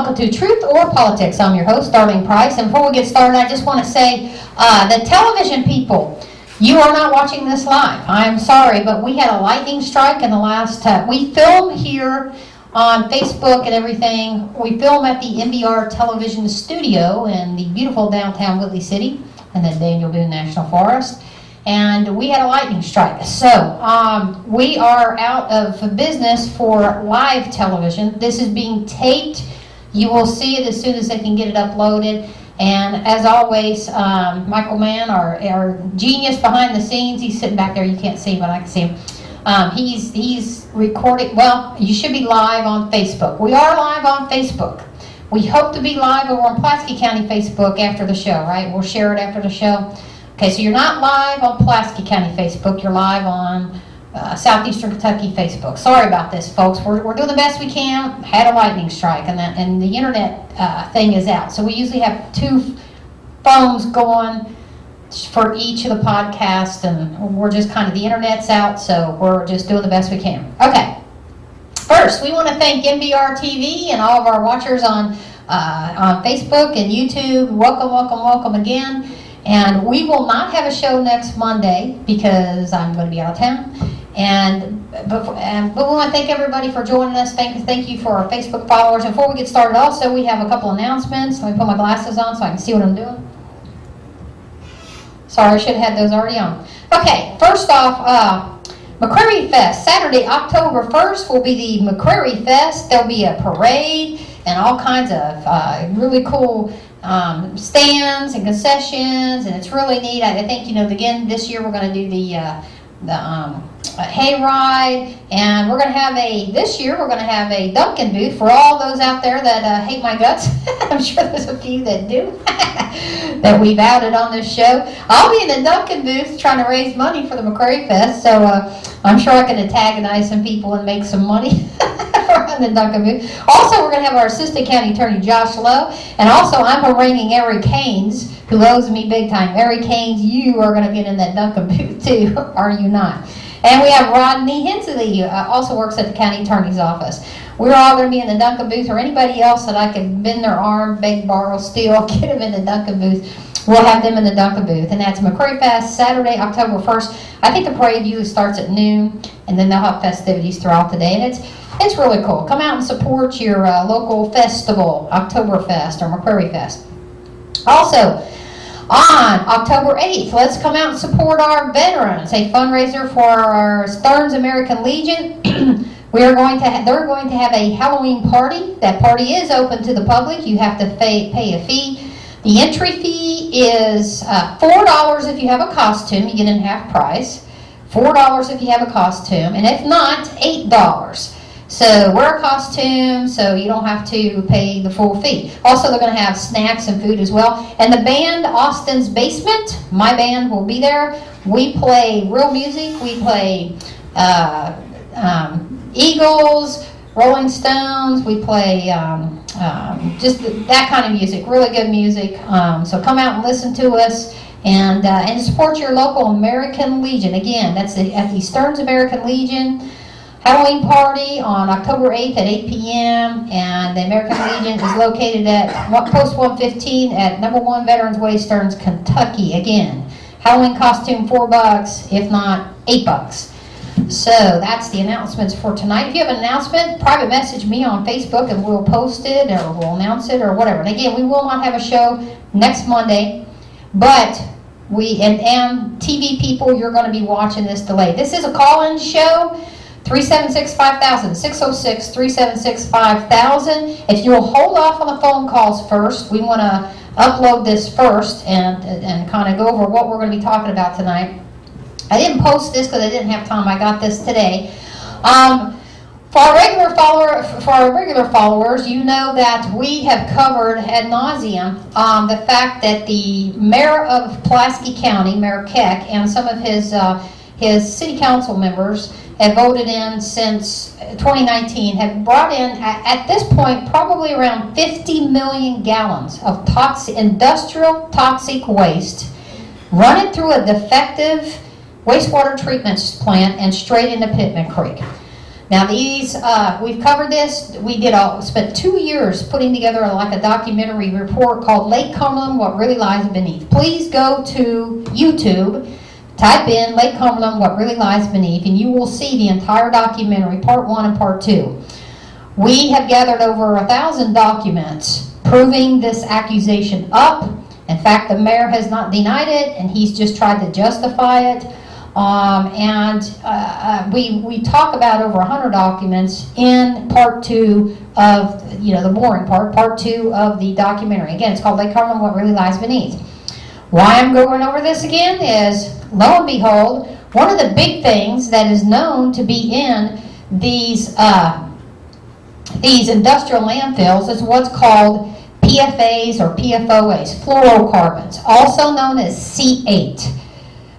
welcome to Truth or Politics. I'm your host, Darlene Price, and before we get started, I just want to say, the television people, you are not watching this live. I'm sorry, but we had a lightning strike in the last, we film here on Facebook and everything. We film at the MBR television studio in the beautiful downtown Whitley City, and then Daniel Boone National Forest. And we had a lightning strike. So we are out of business for live television. This is being taped. You will see it as soon as they can get it uploaded. And as always, Michael Mann, our genius behind the scenes, he's sitting back there. You can't see him, but I can see him. He's recording. Well, you should be live on Facebook. We are live on Facebook. We hope to be live over on Pulaski County Facebook after the show, right? We'll share it after the show. Okay, so you're not live on Pulaski County Facebook. You're live on Southeastern Kentucky Facebook. Sorry about this, folks. We're doing the best we can. Had a lightning strike, and the internet thing is out. So we usually have 2 phones going for each of the podcasts, and we're just kind of, the internet's out, so we're just doing the best we can. Okay. First, we want to thank MBR TV and all of our watchers on Facebook and YouTube. Welcome, welcome, welcome again. And we will not have a show next Monday because I'm going to be out of town. But we want to thank everybody for joining us. Thank you for our Facebook followers. And before we get started, also, we have a couple announcements. Let me put my glasses on so I can see what I'm doing. Sorry, I should have had those already on. Okay, first off, McCrary Fest. Saturday, October 1st will be the McCrary Fest. There'll be a parade and all kinds of really cool stands and concessions, and it's really neat. I think, again, this year we're going to do the hay ride, and this year we're going to have a Dunkin' booth for all those out there that hate my guts. I'm sure there's a few that do, that we've outed on this show. I'll be in the Dunkin' booth trying to raise money for the McCrary Fest, so I'm sure I can antagonize some people and make some money. The Dunkin' booth. Also, we're going to have our Assistant County Attorney Josh Lowe, and also I'm haranguing Eric Haynes, who owes me big time. Eric Haynes, you are going to get in that Dunkin' booth too, are you not? And we have Rodney Hensley, who also works at the County Attorney's Office. We're all going to be in the Dunkin' booth, or anybody else that I can bend their arm, beg, borrow, steal, get them in the Dunkin' booth. We'll have them in the Dunkin' booth, and that's McCrary Fest, Saturday, October 1st. I think the parade usually starts at noon, and then they'll have festivities throughout the day, and it's really cool. Come out and support your local festival, Oktoberfest or McCrary Fest. Also, on October 8th, let's come out and support our veterans, a fundraiser for our Stearns American Legion. They're going to have a Halloween party. That party is open to the public. You have to pay a fee. The entry fee is $4 if you have a costume. You get in half price. $4 if you have a costume, and if not, $8. So wear a costume so you don't have to pay the full fee. Also, they're going to have snacks and food as well. And the band, Austin's Basement, my band will be there. We play real music. We play Eagles, Rolling Stones. We play just that kind of music, really good music. So come out and listen to us. And support your local American Legion. Again, that's at the Stearns American Legion Halloween party on October 8th at 8 p.m. And the American Legion is located at Post 115 at number 1 Veterans Way, Stearns, Kentucky. Again, Halloween costume $4, if not $8. So that's the announcements for tonight. If you have an announcement, private message me on Facebook and we'll post it or we'll announce it or whatever. And again, we will not have a show next Monday, but and TV people, you're going to be watching this delayed. This is a call-in show. 376-5000, 606-376-5000. If you'll hold off on the phone calls first, we want to upload this first and kind of go over what we're going to be talking about tonight. I didn't post this because I didn't have time. I got this today. For our regular followers, you know that we have covered ad nauseum the fact that the mayor of Pulaski County, Mayor Keck, and some of his city council members have voted in since 2019, have brought in, at this point, probably around 50 million gallons of industrial toxic waste, run it through a defective wastewater treatment plant and straight into Pittman Creek. Now these, we've covered this. We spent 2 years putting together like a documentary report called Lake Cumberland, What Really Lies Beneath. Please go to YouTube, type in Lake Cumberland, What Really Lies Beneath, and you will see the entire documentary, part 1 and part 2. We have gathered over 1,000 documents proving this accusation up. In fact, the mayor has not denied it, and he's just tried to justify it. We talk about over 100 documents in part 2 of, the boring part 2 of the documentary. Again, it's called Lake Cumberland, What Really Lies Beneath. Why I'm going over this again is, lo and behold, one of the big things that is known to be in these industrial landfills is what's called PFAs or PFOAs, fluorocarbons, also known as C8.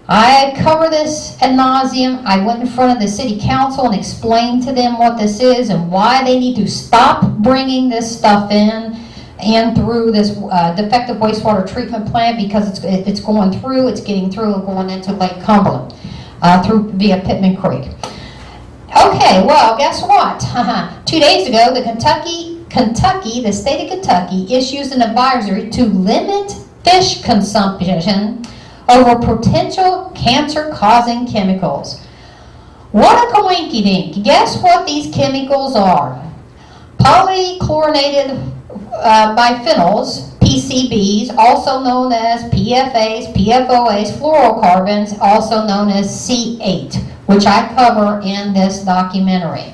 I cover this ad nauseum. I went in front of the city council and explained to them what this is and why they need to stop bringing this stuff in and through this defective wastewater treatment plant, because it's going through, it's getting through and going into Lake Cumberland via Pittman Creek. Okay, well, guess what? 2 days ago, the state of Kentucky issues an advisory to limit fish consumption over potential cancer-causing chemicals. What a coinky-dink. Guess what these chemicals are? Polychlorinated biphenyls, PCBs, also known as PFAs, PFOAs, fluorocarbons, also known as C8, which I cover in this documentary.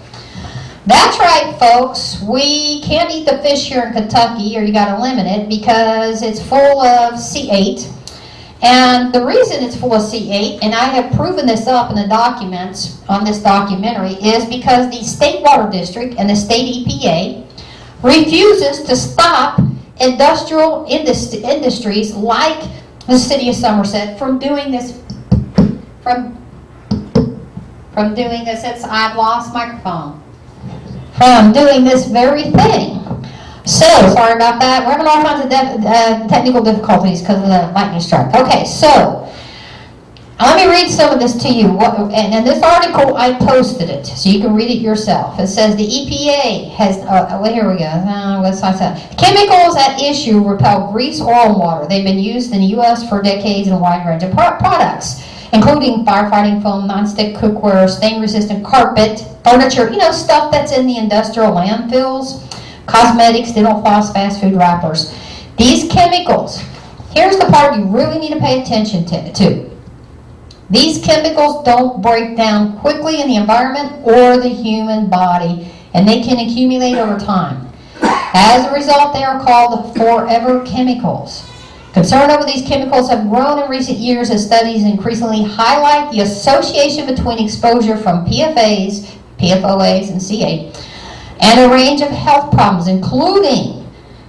That's right, folks. We can't eat the fish here in Kentucky, or you got to limit it, because it's full of C8. And the reason it's full of C8, and I have proven this up in the documents on this documentary, is because the State Water District and the State EPA refuses to stop industrial industries like the City of Somerset from doing this. From doing this, I've lost microphone. From doing this very thing. So, sorry about that. We're having all kinds of technical difficulties because of the lightning strike. Okay, so, let me read some of this to you. And in this article, I posted it, so you can read it yourself. It says the EPA has, here we go. Chemicals at issue repel grease, oil, and water. They've been used in the U.S. for decades in a wide range of products, including firefighting foam, nonstick cookware, stain-resistant carpet, furniture, stuff that's in the industrial landfills. Cosmetics, dental floss, fast food wrappers. These chemicals, here's the part you really need to pay attention to. These chemicals don't break down quickly in the environment or the human body, and they can accumulate over time. As a result, they are called forever chemicals. Concern over these chemicals have grown in recent years as studies increasingly highlight the association between exposure from PFAs, PFOAs, and C8, and a range of health problems, including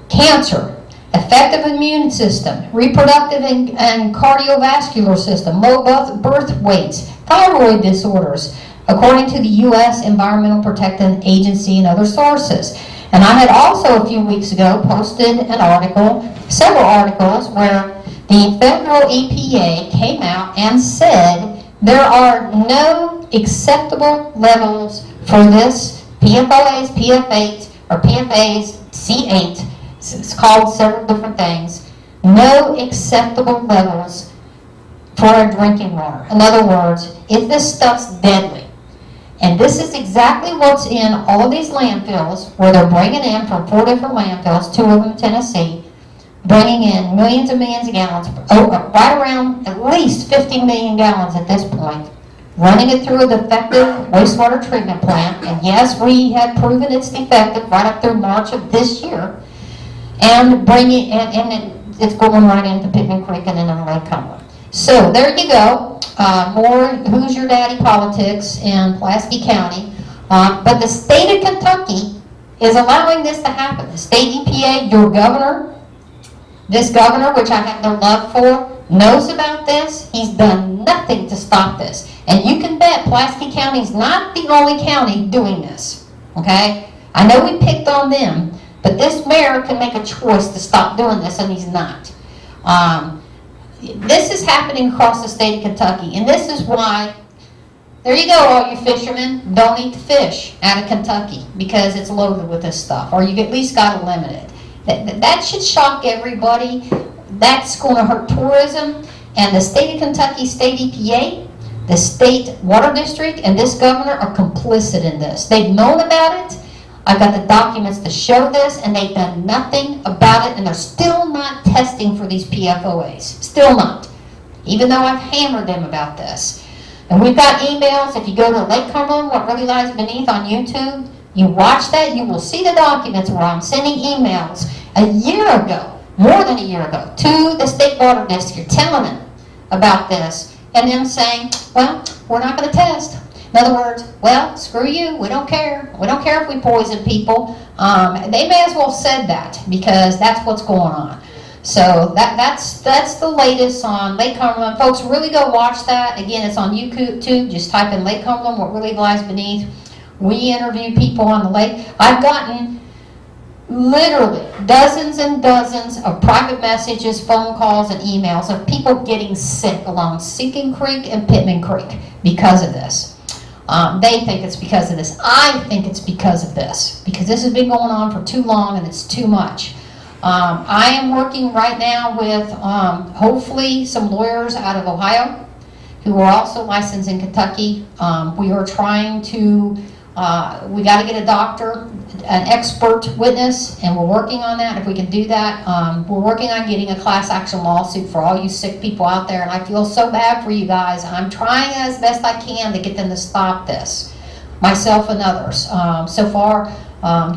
cancer, effective immune system, reproductive and cardiovascular system, low birth weights, thyroid disorders, according to the U.S. Environmental Protection Agency and other sources. And I had also a few weeks ago posted an article, several articles, where the federal EPA came out and said there are no acceptable levels for this PFOAs, PFAs, or PFAs, C8, it's called several different things, no acceptable levels for drinking water. In other words, if this stuff's deadly, and this is exactly what's in all of these landfills, where they're bringing in from 4 different landfills, 2 of them in Tennessee, bringing in millions and millions of gallons, right around at least 50 million gallons at this point, running it through a defective wastewater treatment plant, and yes, we have proven it's defective right up through March of this year, and it's going right into Pittman Creek and into Lake Cumberland. So there you go, more who's your daddy politics in Pulaski County, but the state of Kentucky is allowing this to happen. The state EPA, your governor, this governor, which I have no love for, knows about this. He's done nothing to stop this. And you can bet Pulaski County is not the only county doing this, okay? I know we picked on them, but this mayor can make a choice to stop doing this, and he's not. This is happening across the state of Kentucky, and this is why There you go, all you fishermen. Don't eat the fish out of Kentucky because it's loaded with this stuff, or you at least got to limit it. That should shock everybody. That's going to hurt tourism. And the state of Kentucky, state EPA, the state water district, and this governor are complicit in this. They've known about it. I've got the documents to show this, and they've done nothing about it, and they're still not testing for these PFOAs. Still not. Even though I've hammered them about this. And we've got emails. If you go to Lake Cumberland, What Really Lies Beneath on YouTube, you watch that, you will see the documents where I'm sending emails a year ago, more than a year ago, to the state water district telling them about this, and them saying, well, we're not going to test. In other words, well, screw you, we don't care. We don't care if we poison people. They may as well have said that because that's what's going on. So that's the latest on Lake Cumberland. Folks, really go watch that. Again, it's on YouTube. Just type in Lake Cumberland, What Really Lies Beneath. We interview people on the lake. I've gotten literally dozens and dozens of private messages, phone calls, and emails of people getting sick along Sinking Creek and Pittman Creek because of this. They think it's because of this. I think it's because of this, because this has been going on for too long and it's too much. I am working right now with hopefully some lawyers out of Ohio who are also licensed in Kentucky. We are trying to, we got to get a doctor, an expert witness, and we're working on that. If we can do that, we're working on getting a class action lawsuit for all you sick people out there, and I feel so bad for you guys. I'm trying as best I can to get them to stop this, myself and others. So far,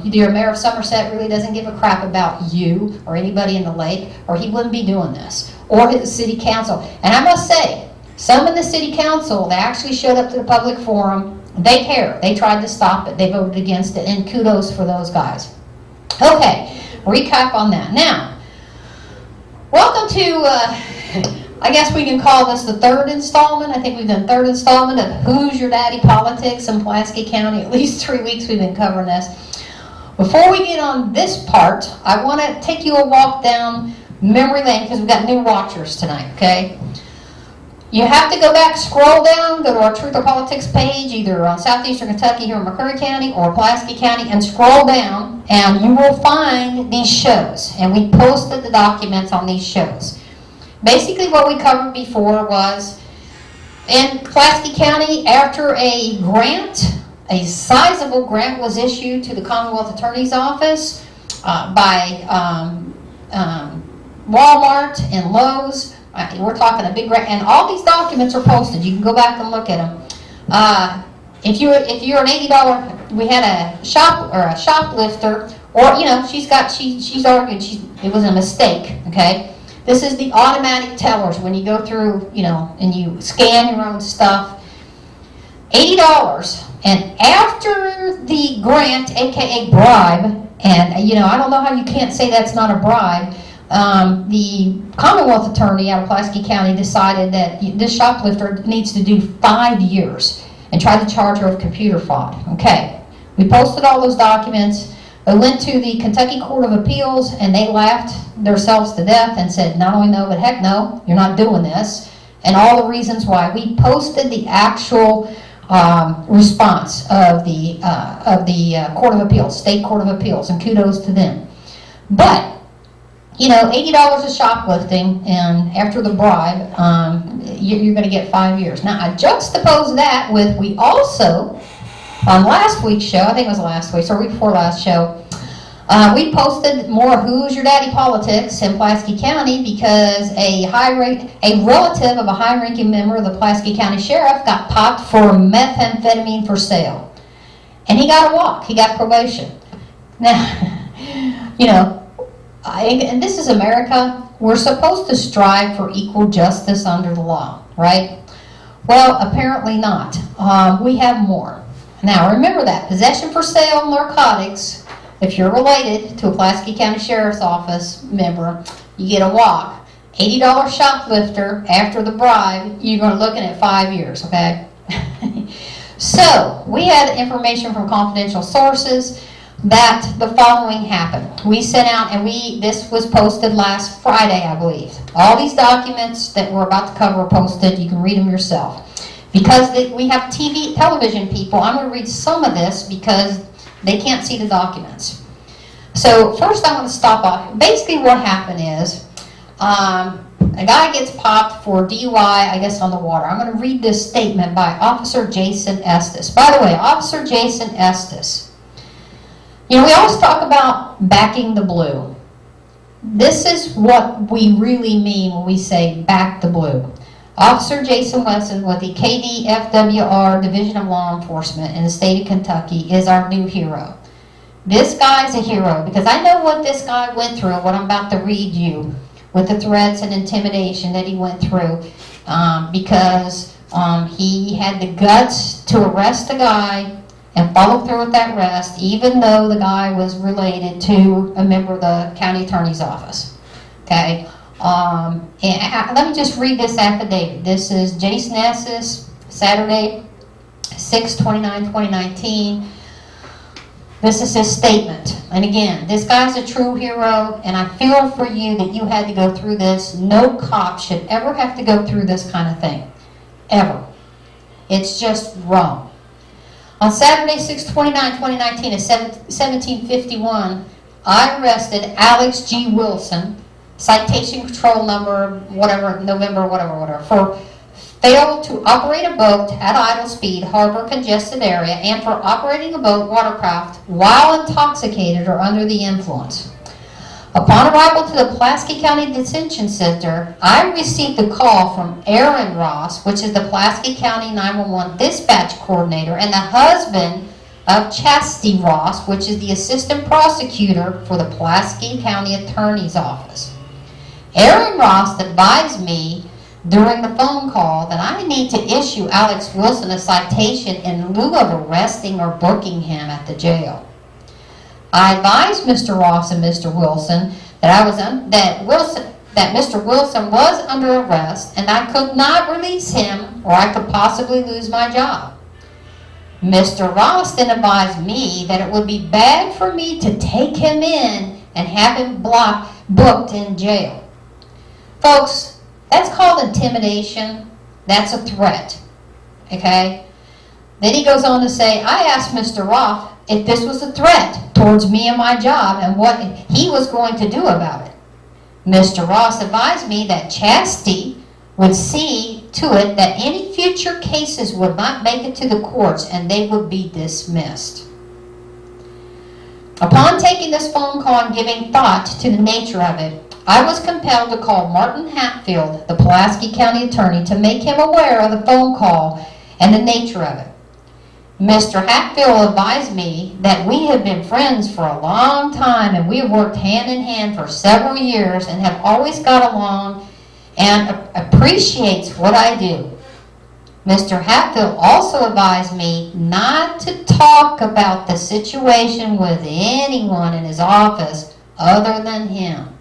your mayor of Somerset really doesn't give a crap about you or anybody in the lake, or he wouldn't be doing this, or his city council. And I must say, some in the city council, they actually showed up to the public forum. They care. They tried to stop it. They voted against it, and kudos for those guys. Okay, recap on that. Now, welcome to, I guess we can call this the third installment. I think we've done third installment of Who's Your Daddy Politics in Pulaski County. At least 3 weeks we've been covering this. Before we get on this part, I want to take you a walk down memory lane because we've got new watchers tonight, okay? You have to go back, scroll down, go to our Truth or Politics page, either on Southeastern Kentucky here in McCurry County or Pulaski County, and scroll down, and you will find these shows. And we posted the documents on these shows. Basically what we covered before was, in Pulaski County, after a grant, a sizable grant was issued to the Commonwealth Attorney's Office by Walmart and Lowe's. We're talking a big grant, and all these documents are posted. You can go back and look at them. If you're an $80, we had a shoplifter, or she's argued it was a mistake. Okay, this is the automatic tellers when you go through, and you scan your own stuff. $80, and after the grant, aka bribe, and I don't know how you can't say that's not a bribe. The Commonwealth Attorney out of Pulaski County decided that this shoplifter needs to do 5 years and tried to charge her with computer fraud. Okay, we posted all those documents. They went to the Kentucky Court of Appeals and they laughed themselves to death and said, not only no, but heck no, you're not doing this. And all the reasons why. We posted the actual response of the Court of Appeals, State Court of Appeals, and kudos to them. But $80 is shoplifting, and after the bribe, you're going to get 5 years. Now, I juxtapose that with, we also, on last week's show, I think it was last week's, or week before last show, we posted more Who's Your Daddy Politics in Pulaski County because a relative of a high-ranking member of the Pulaski County Sheriff got popped for methamphetamine for sale. And he got a walk. He got probation. Now, and this is America. We're supposed to strive for equal justice under the law, right? Well, apparently not. We have more. Now, remember that. Possession for sale of narcotics, if you're related to a Pulaski County Sheriff's Office member, you get a walk. $80 shoplifter, after the bribe, you're going to looking at 5 years, okay? So, we had information from confidential sources that the following happened. We sent out, and this was posted last Friday, I believe. All these documents that we're about to cover are posted. You can read them yourself. If Because we have television people, I'm going to read some of this because they can't see the documents. So first I want to stop off. Basically what happened is, a guy gets popped for DUI, I guess, on the water. I'm going to read this statement by Officer Jason Estes. By the way, Officer Jason Estes. You know, we always talk about backing the blue. This is what we really mean when we say back the blue. Officer Jason Wesson with the KDFWR Division of Law Enforcement in the state of Kentucky is our new hero. This guy's a hero because I know what this guy went through, what I'm about to read you, with the threats and intimidation that he went through because he had the guts to arrest the guy and follow through with that arrest, even though the guy was related to a member of the county attorney's office. Okay, and let me just read this affidavit. This is Jason Estes, Saturday, 6/29/2019. This is his statement. And again, this guy's a true hero, and I feel for you that you had to go through this. No cop should ever have to go through this kind of thing. Ever. It's just wrong. On Saturday, 6/29/2019 at 17:51, I arrested Alex G. Wilson, citation control number, whatever, November, whatever, for failed to operate a boat at idle speed, harbor congested area, and for operating a boat, watercraft, while intoxicated or under the influence. Upon arrival to the Pulaski County Detention Center, I received a call from Aaron Ross, which is the Pulaski County 911 dispatch coordinator, and the husband of Chastity Ross, which is the assistant prosecutor for the Pulaski County Attorney's Office. Aaron Ross advised me during the phone call that I need to issue Alex Wilson a citation in lieu of arresting or booking him at the jail. I advised Mr. Ross and Mr. Wilson that Mr. Wilson was under arrest and I could not release him or I could possibly lose my job. Mr. Ross then advised me that it would be bad for me to take him in and have him booked in jail. Folks, that's called intimidation. That's a threat. Okay? Then he goes on to say, I asked Mr. Ross if this was a threat towards me and my job and what he was going to do about it. Mr. Ross advised me that Chastity would see to it that any future cases would not make it to the courts and they would be dismissed. Upon taking this phone call and giving thought to the nature of it, I was compelled to call Martin Hatfield, the Pulaski County Attorney, to make him aware of the phone call and the nature of it. Mr. Hatfield advised me that we have been friends for a long time and we have worked hand in hand for several years and have always got along and appreciates what I do. Mr. Hatfield also advised me not to talk about the situation with anyone in his office other than him.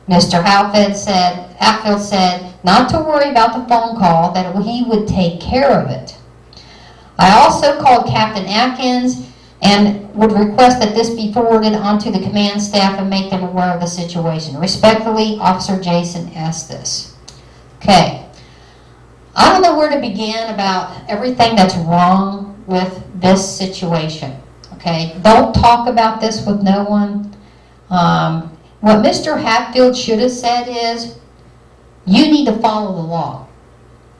Mr. Hatfield said not to worry about the phone call, that he would take care of it. I also called Captain Atkins and would request that this be forwarded onto the command staff and make them aware of the situation. Respectfully, Officer Jason Estes. Okay. I don't know where to begin about everything that's wrong with this situation. Okay. Don't talk about this with no one. What Mr. Hatfield should have said is, you need to follow the law.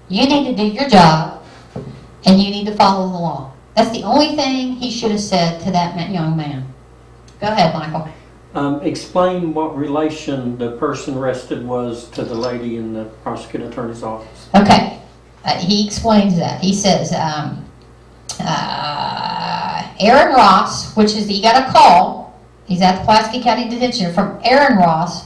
You need to do your job, and you need to follow the law. That's the only thing he should have said to that young man. Go ahead, Michael. Explain what relation the person arrested was to the lady in the prosecuting attorney's office. Okay. He explains that. He says, Aaron Ross, which is, he got a call. He's at the Pulaski County Detention from Aaron Ross,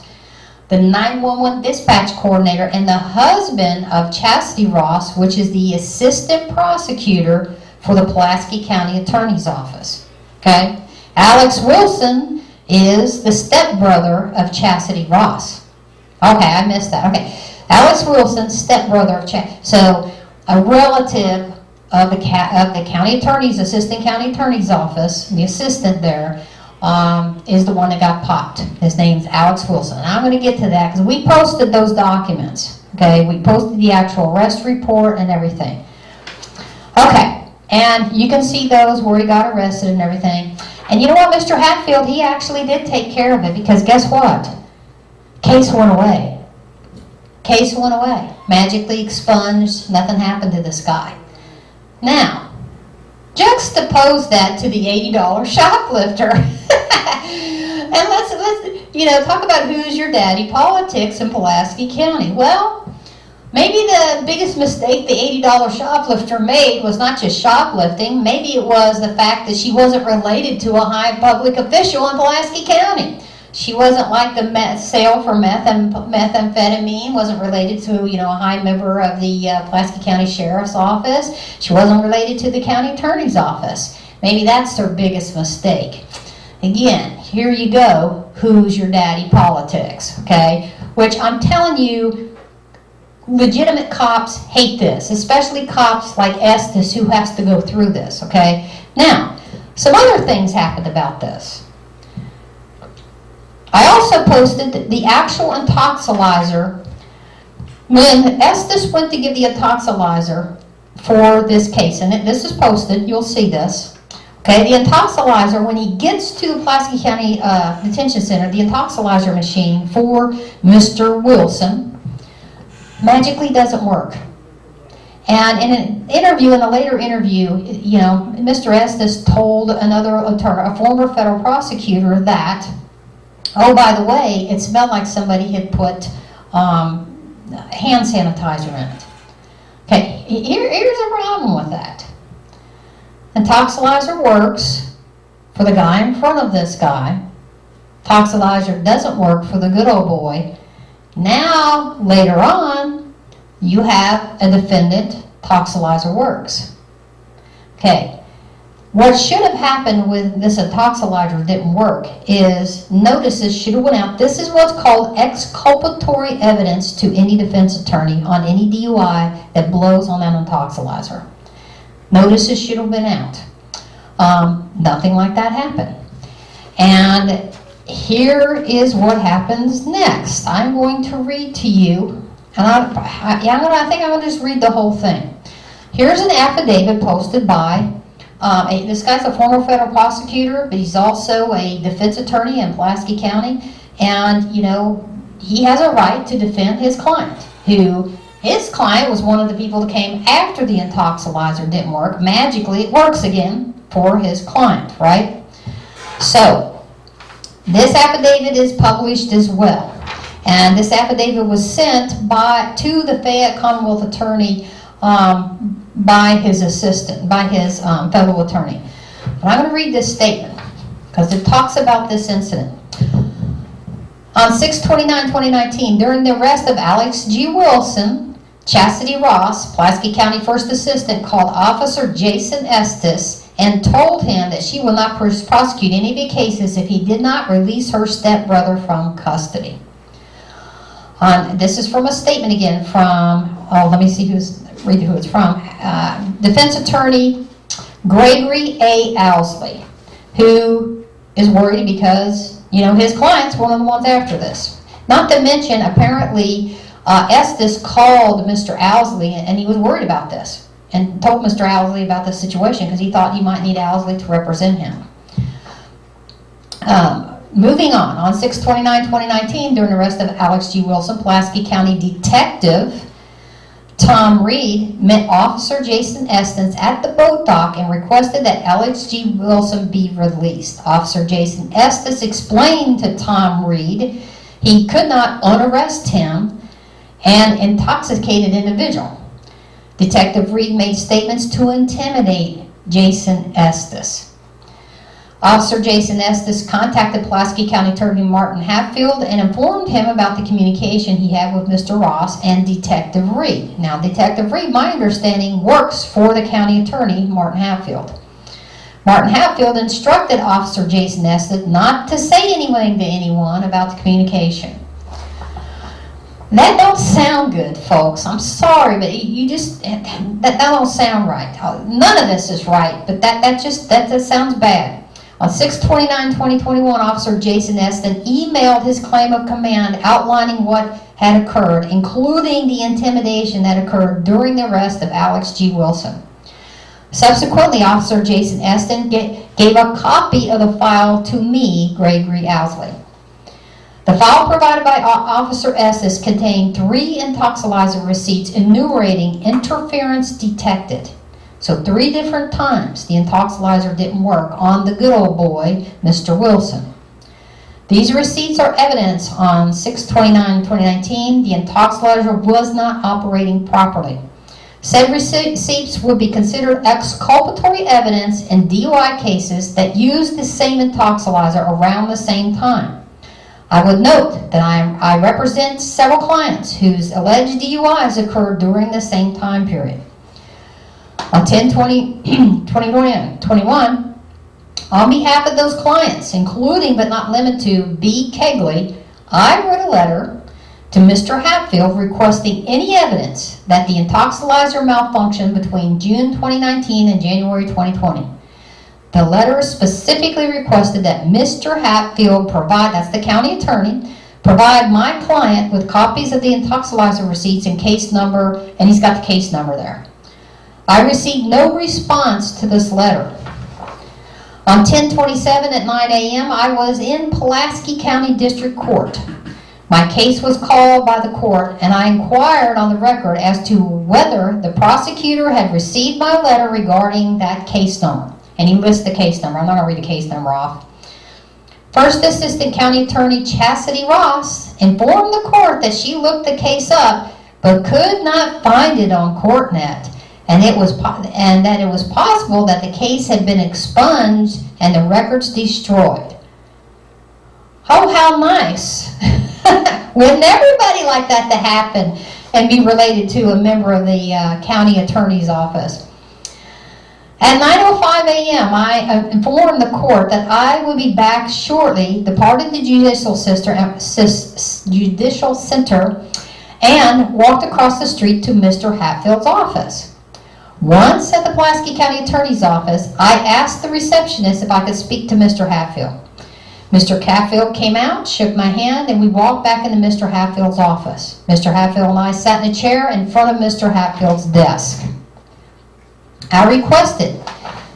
the 911 dispatch coordinator, and the husband of Chastity Ross, which is the assistant prosecutor for the Pulaski County Attorney's Office. Okay? Alex Wilson is the stepbrother of Chastity Ross. Okay, I missed that. Okay. Alex Wilson, stepbrother of Chastity. So, a relative of the county attorney's, assistant county attorney's office, the assistant there, is the one that got popped. His name's Alex Wilson. And I'm going to get to that because we posted those documents. Okay, we posted the actual arrest report and everything. Okay, and you can see those where he got arrested and everything. And you know what, Mr. Hatfield, he actually did take care of it, because guess what? Case went away. Case went away. Magically expunged, nothing happened to this guy. Now, juxtapose that to the $80 shoplifter. And let's talk about who's your daddy politics in Pulaski County. Well, maybe the biggest mistake the $80 shoplifter made was not just shoplifting. Maybe it was the fact that she wasn't related to a high public official in Pulaski County. She wasn't like the sale for methamphetamine, wasn't related to, a high member of the Pulaski County Sheriff's Office. She wasn't related to the County Attorney's Office. Maybe that's her biggest mistake. Again, here you go, who's your daddy politics, okay? Which I'm telling you, legitimate cops hate this, especially cops like Estes who has to go through this, okay? Now, some other things happened about this. I also posted the actual intoxilizer. When Estes went to give the intoxilizer for this case, and this is posted, you'll see this. Okay, the intoxilizer, when he gets to the Pulaski County Detention Center, the intoxilizer machine for Mr. Wilson magically doesn't work. And in a later interview, Mr. Estes told a former federal prosecutor that, oh, by the way, it smelled like somebody had put hand sanitizer in it. Okay, here's a problem with that. Intoxilizer works for the guy in front of this guy. Intoxilizer doesn't work for the good old boy. Now, later on, you have a defendant, intoxilizer works. Okay. What should have happened with this intoxilizer didn't work is notices should have went out. This is what's called exculpatory evidence to any defense attorney on any DUI that blows on that intoxilizer. Notices should have been out. Nothing like that happened. And here is what happens next. I'm going to read to you, and I think I'm going to just read the whole thing. Here's an affidavit posted by this guy's a former federal prosecutor, but he's also a defense attorney in Pulaski County. And, he has a right to defend his client, his client was one of the people that came after the intoxilizer didn't work. Magically, it works again for his client, right? So, this affidavit is published as well. And this affidavit was sent to the Fayette Commonwealth Attorney by his assistant, by his fellow attorney. And I'm going to read this statement because it talks about this incident. On 6/29/2019, during the arrest of Alex G. Wilson, Chastity Ross, Pulaski County First Assistant, called Officer Jason Estes and told him that she will not prosecute any of the cases if he did not release her stepbrother from custody. This is from a statement again from, let me see read who it's from. Defense Attorney Gregory A. Owsley, who is worried because, his client's one of the ones after this. Not to mention, apparently, Estes called Mr. Owsley, and he was worried about this, and told Mr. Owsley about the situation because he thought he might need Owsley to represent him. Moving on 6/29/2019, during the arrest of Alex G. Wilson, Pulaski County Detective Tom Reed met Officer Jason Estes at the boat dock and requested that Alex G. Wilson be released. Officer Jason Estes explained to Tom Reed he could not unarrest him, an intoxicated individual. Detective Reed made statements to intimidate Jason Estes. Officer Jason Estes contacted Pulaski County Attorney Martin Hatfield and informed him about the communication he had with Mr. Ross and Detective Reed. Now, Detective Reed, my understanding, works for the county attorney, Martin Hatfield. Martin Hatfield instructed Officer Jason Estes not to say anything to anyone about the communication. That don't sound good, folks. I'm sorry, but that don't sound right. None of this is right, but that just sounds bad. On 6/29/2021, Officer Jason Estes emailed his claim of command outlining what had occurred, including the intimidation that occurred during the arrest of Alex G. Wilson. Subsequently, Officer Jason Eston gave a copy of the file to me, Gregory Owsley. The file provided by Officer Estes contained 3 intoxilizer receipts enumerating interference detected. So 3 different times the intoxilizer didn't work on the good old boy, Mr. Wilson. These receipts are evidence on 6/29/2019 the intoxilizer was not operating properly. Said receipts would be considered exculpatory evidence in DUI cases that use the same intoxilizer around the same time. I would note that I represent several clients whose alleged DUIs occurred during the same time period. On 10/20/2021, on behalf of those clients, including but not limited to B. Kegley, I wrote a letter to Mr. Hatfield requesting any evidence that the intoxilizer malfunctioned between June 2019 and January 2020. The letter specifically requested that Mr. Hatfield provide, that's the county attorney, provide my client with copies of the intoxilizer receipts and case number, and he's got the case number there. I received no response to this letter. On 10/27 at 9 a.m., I was in Pulaski County District Court. My case was called by the court, and I inquired on the record as to whether the prosecutor had received my letter regarding that case number. And he lists the case number. I'm not going to read the case number off. First Assistant County Attorney Chastity Ross informed the court that she looked the case up but could not find it on CourtNet, and that it was possible that the case had been expunged and the records destroyed. Oh, how nice. Wouldn't everybody like that to happen and be related to a member of the county attorney's office? At 9:05 a.m., I informed the court that I would be back shortly, departed the judicial center, and walked across the street to Mr. Hatfield's office. Once at the Pulaski County Attorney's office, I asked the receptionist if I could speak to Mr. Hatfield. Mr. Hatfield came out, shook my hand, and we walked back into Mr. Hatfield's office. Mr. Hatfield and I sat in a chair in front of Mr. Hatfield's desk. I requested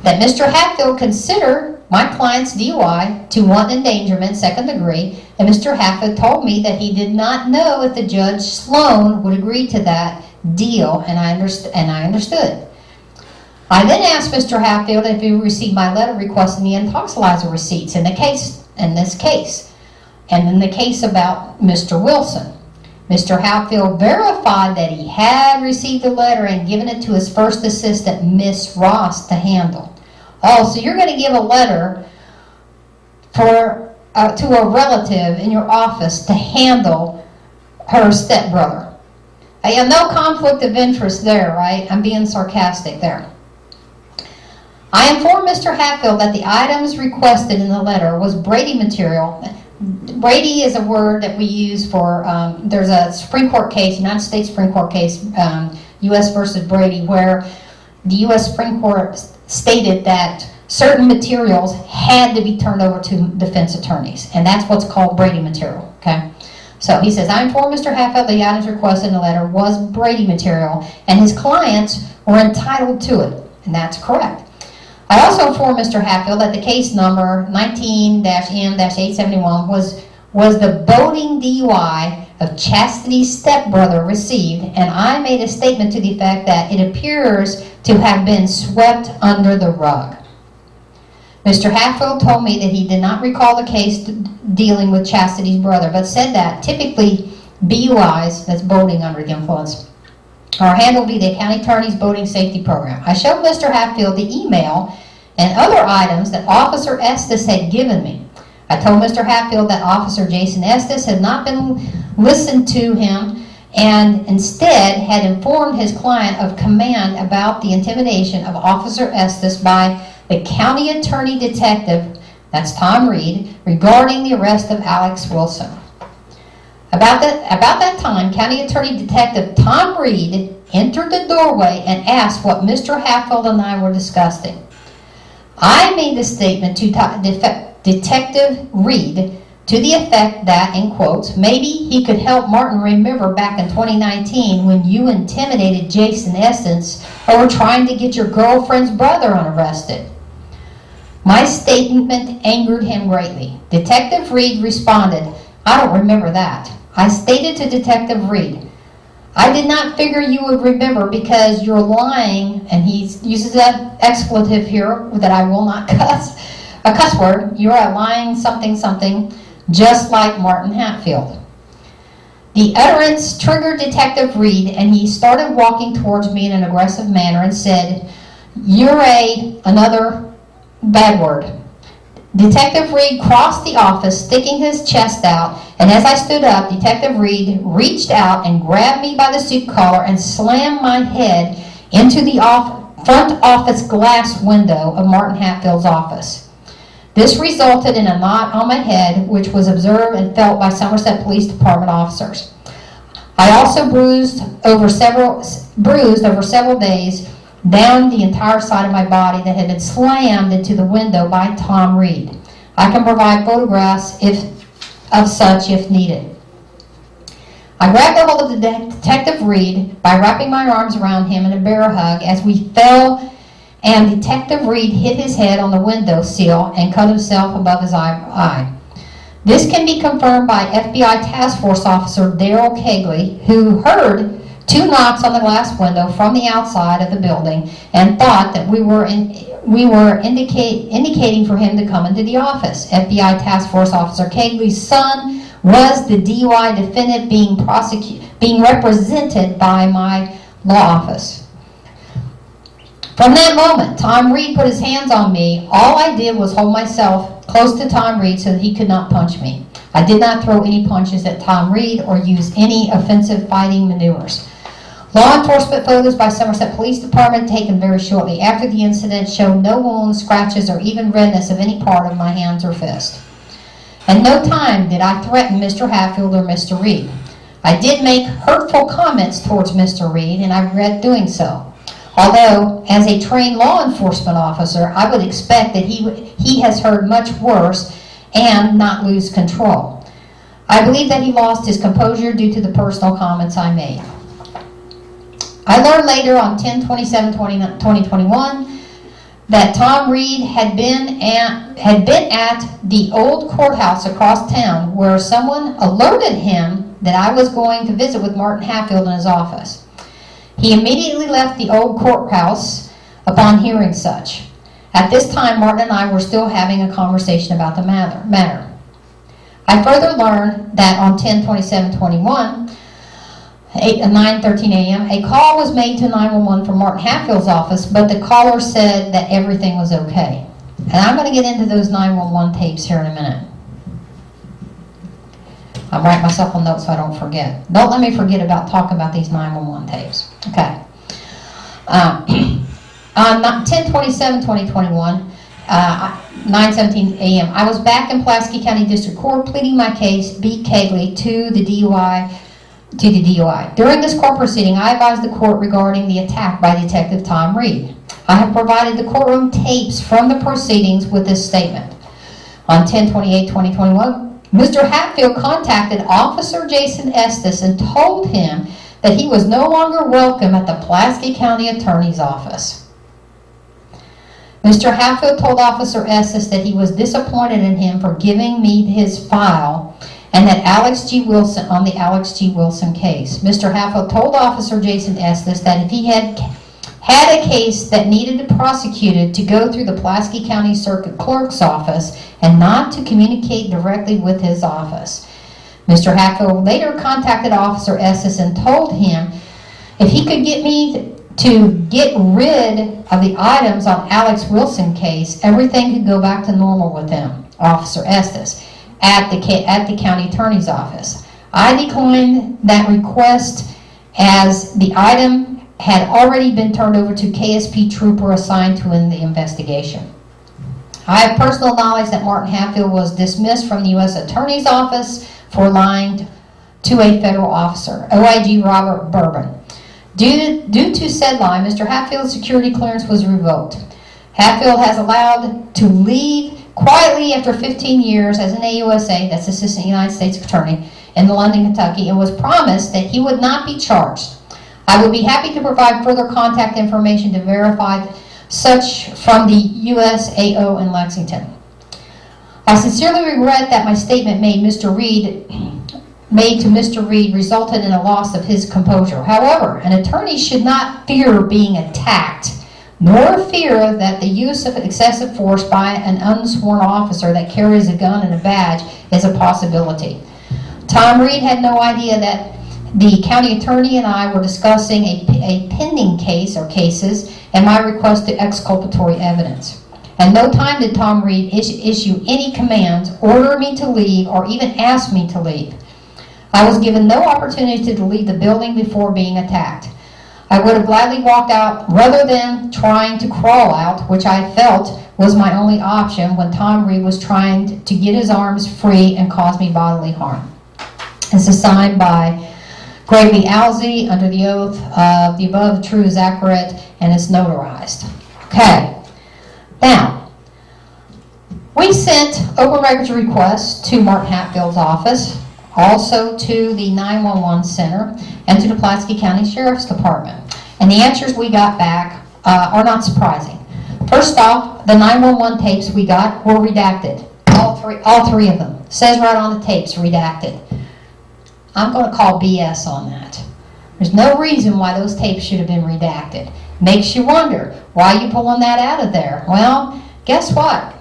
that Mr. Hatfield consider my client's DUI to wanton endangerment, 2nd degree, and Mr. Hatfield told me that he did not know if the Judge Sloan would agree to that deal, and I understood. I then asked Mr. Hatfield if he received my letter requesting the intoxilizer receipts in this case, and in the case about Mr. Wilson. Mr. Hatfield verified that he had received the letter and given it to his first assistant, Miss Ross, to handle. Oh, so you're going to give a letter to a relative in your office to handle her stepbrother. I have no conflict of interest there, right? I'm being sarcastic there. I informed Mr. Hatfield that the items requested in the letter was Brady material. Brady is a word that we use for, there's a Supreme Court case, United States Supreme Court case, U.S. versus Brady, where the U.S. Supreme Court stated that certain materials had to be turned over to defense attorneys, and that's what's called Brady material, okay? So he says, I informed Mr. Hatfield the items requested in the letter was Brady material, and his clients were entitled to it, and that's correct. I also informed Mr. Hatfield that the case number 19-M-871 was the boating DUI of Chastity's stepbrother received, and I made a statement to the effect that it appears to have been swept under the rug. Mr. Hatfield told me that he did not recall the case dealing with Chastity's brother, but said that typically BUIs, that's boating under the influence, are handled via the county attorney's boating safety program. I showed Mr. Hatfield the email and other items that Officer Estes had given me. I told Mr. Hatfield that Officer Jason Estes had not been listened to him and instead had informed his client of command about the intimidation of Officer Estes by the county attorney detective, that's Tom Reed, regarding the arrest of Alex Wilson. About that time, County Attorney Detective Tom Reed entered the doorway and asked what Mr. Hatfield and I were discussing. I made the statement to Detective Reed to the effect that, in quotes, maybe he could help Martin remember back in 2019 when you intimidated Jason Estes over trying to get your girlfriend's brother unarrested. My statement angered him greatly. Detective Reed responded, I don't remember that. I stated to Detective Reed, I did not figure you would remember because you're lying, and he uses that expletive here that I will not cuss, a cuss word, you're a lying something something, just like Martin Hatfield. The utterance triggered Detective Reed, and he started walking towards me in an aggressive manner and said, you're another bad word. Detective Reed crossed the office, sticking his chest out, and as I stood up, Detective Reed reached out and grabbed me by the suit collar and slammed my head into the front office glass window of Martin Hatfield's office. This resulted in a knot on my head, which was observed and felt by Somerset Police Department officers. I also bruised over several days down the entire side of my body that had been slammed into the window by Tom Reed. I can provide photographs of such if needed. I grabbed a hold of Detective Reed by wrapping my arms around him in a bear hug as we fell, and Detective Reed hit his head on the window sill and cut himself above his eye. This can be confirmed by FBI Task Force Officer Daryl Kegley, who heard 2 knocks on the glass window from the outside of the building and thought that we were indicating for him to come into the office. FBI Task Force Officer Kegley's son was the DUI defendant being represented by my law office. From that moment, Tom Reed put his hands on me. All I did was hold myself close to Tom Reed so that he could not punch me. I did not throw any punches at Tom Reed or use any offensive fighting maneuvers. Law enforcement photos by Somerset Police Department taken very shortly after the incident showed no wounds, scratches, or even redness of any part of my hands or fist. At no time did I threaten Mr. Hatfield or Mr. Reed. I did make hurtful comments towards Mr. Reed, and I regret doing so. Although, as a trained law enforcement officer, I would expect that he has heard much worse and not lose control. I believe that he lost his composure due to the personal comments I made. I learned later on 10/27/2021 that Tom Reed had been at the old courthouse across town where someone alerted him that I was going to visit with Martin Hatfield in his office. He immediately left the old courthouse upon hearing such. At this time, Martin and I were still having a conversation about the matter. I further learned that on 10/27/21, at 9:13 a.m., a call was made to 911 from Martin Hatfield's office, but the caller said that everything was okay. And I'm going to get into those 911 tapes here in a minute. I'm writing myself a note so I don't forget. Don't let me forget about talking about these 911 tapes. Okay. On 10/27/2021, 9:17 a.m., I was back in Pulaski County District Court pleading my case, B. Kegley, to the DUI. During this court proceeding, I advised the court regarding the attack by Detective Tom Reed. I have provided the courtroom tapes from the proceedings with this statement. On 10/28/2021, Mr. Hatfield contacted Officer Jason Estes and told him that he was no longer welcome at the Pulaski County Attorney's Office. Mr. Hatfield told Officer Estes that he was disappointed in him for giving me his file and that Alex G. Wilson on the Alex G. Wilson case. Mr. Hatfield told Officer Jason Estes that if he had a case that needed to be prosecuted, to go through the Pulaski County Circuit Clerk's office and not to communicate directly with his office. Mr. Hatfield later contacted Officer Estes and told him if he could get me to get rid of the items on Alex Wilson case, everything could go back to normal with him, Officer Estes, at the county attorney's office. I declined that request as the item had already been turned over to KSP trooper assigned to the investigation. I have personal knowledge that Martin Hatfield was dismissed from the U.S. Attorney's Office for lying to a federal officer, OIG Robert Bourbon. Due to said lie, Mr. Hatfield's security clearance was revoked. Hatfield has allowed to leave Quietly, after 15 years as an AUSA, that's Assistant United States Attorney, in London, Kentucky, it was promised that he would not be charged. I would be happy to provide further contact information to verify such from the USAO in Lexington. I sincerely regret that my statement made to Mr. Reed resulted in a loss of his composure. However, an attorney should not fear being attacked, nor fear that the use of excessive force by an unsworn officer that carries a gun and a badge is a possibility. Tom Reed had no idea that the county attorney and I were discussing a pending case or cases and my request to exculpatory evidence. At no time did Tom Reed issue any commands, order me to leave, or even ask me to leave. I was given no opportunity to leave the building before being attacked. I would have gladly walked out rather than trying to crawl out, which I felt was my only option when Tom Reed was trying to get his arms free and cause me bodily harm. This is signed by Gravely Alsey under the oath of the above true is accurate and is notarized. Okay. Now, we sent open records requests to Martin Hatfield's office, also to the 911 center, and to the Pulaski County Sheriff's Department. And the answers we got back are not surprising. First off, the 911 tapes we got were redacted. All three of them. Says right on the tapes, redacted. I'm going to call BS on that. There's no reason why those tapes should have been redacted. Makes you wonder, why are you pulling that out of there? Well, guess what?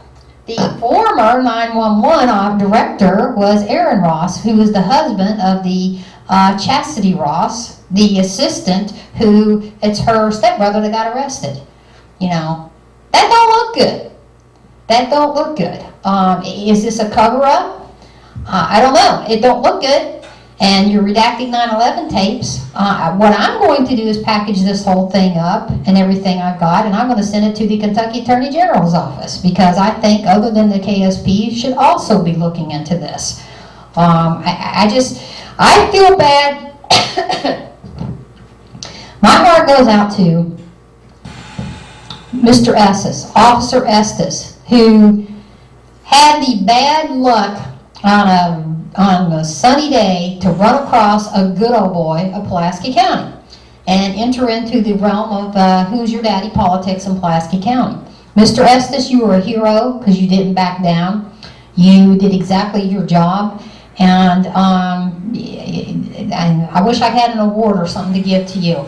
The former 911 director was Aaron Ross, who was the husband of the Chastity Ross, the assistant who, it's her stepbrother that got arrested. You know, that don't look good. That don't look good. Is this a cover-up? I don't know. It don't look good. And you're redacting 9/11 tapes. What I'm going to do is package this whole thing up and everything I've got, and I'm going to send it to the Kentucky Attorney General's office because I think, other than the KSP, should also be looking into this. I feel bad. My heart goes out to Mr. Estes, Officer Estes, who had the bad luck on a sunny day to run across a good old boy of Pulaski County and enter into the realm of who's your daddy politics in Pulaski County. Mr. Estes, you were a hero because you didn't back down. You did exactly your job, and I wish I had an award or something to give to you.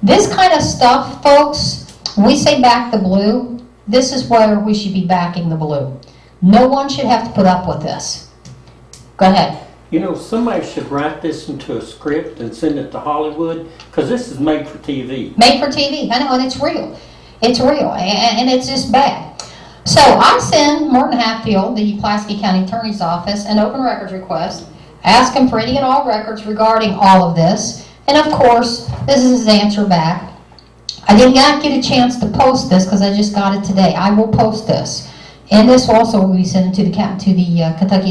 This kind of stuff, folks, when we say back the blue, this is where we should be backing the blue. No one should have to put up with this. Go ahead. You know, somebody should write this into a script and send it to Hollywood, because this is made for TV. Made for TV, I know, and it's real. It's real, and it's just bad. So I send Martin Hatfield, the Pulaski County Attorney's Office, an open records request, ask him for any and all records regarding all of this, and of course, this is his answer back. I did not get a chance to post this because I just got it today. I will post this. And this also will be sent to the Kentucky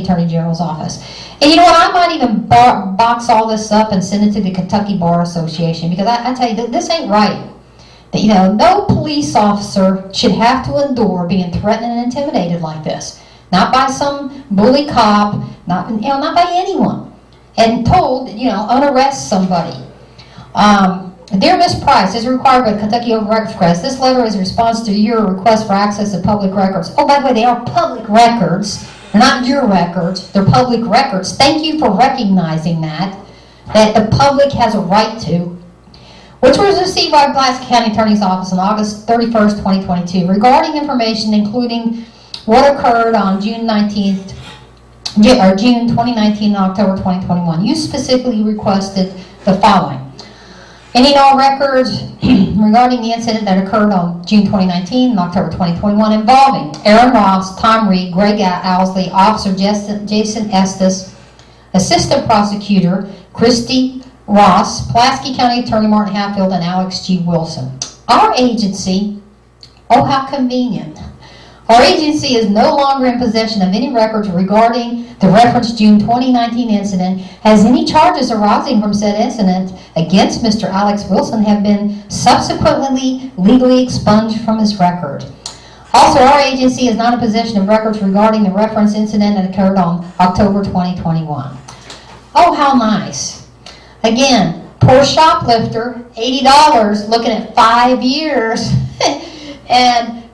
Attorney General's office. And you know what? I might even box all this up and send it to the Kentucky Bar Association, because I tell you, this ain't right. That, you know, no police officer should have to endure being threatened and intimidated like this. Not by some bully cop, not by anyone. And told, unarrest somebody. Dear Ms. Price, as required by the Kentucky Open Records Request, this letter is a response to your request for access to public records. Oh, by the way, they are public records. They're not your records. They're public records. Thank you for recognizing that the public has a right to. Which was received by the Pulaski County Attorney's Office on August 31st, 2022, regarding information including what occurred on June 2019 and October 2021. You specifically requested the following. Any and all records regarding the incident that occurred on June 2019 and October 2021 involving Aaron Ross, Tom Reed, Greg Owsley, Officer Jason Estes, Assistant Prosecutor Christy Ross, Pulaski County Attorney Martin Hatfield, and Alex G. Wilson. Our agency, oh how convenient, our agency is no longer in possession of any records regarding the referenced June 2019 incident, as any charges arising from said incident against Mr. Alex Wilson have been subsequently legally expunged from his record. Also, our agency is not in possession of records regarding the reference incident that occurred on October 2021. Oh, how nice. Again, poor shoplifter, $80, looking at 5 years.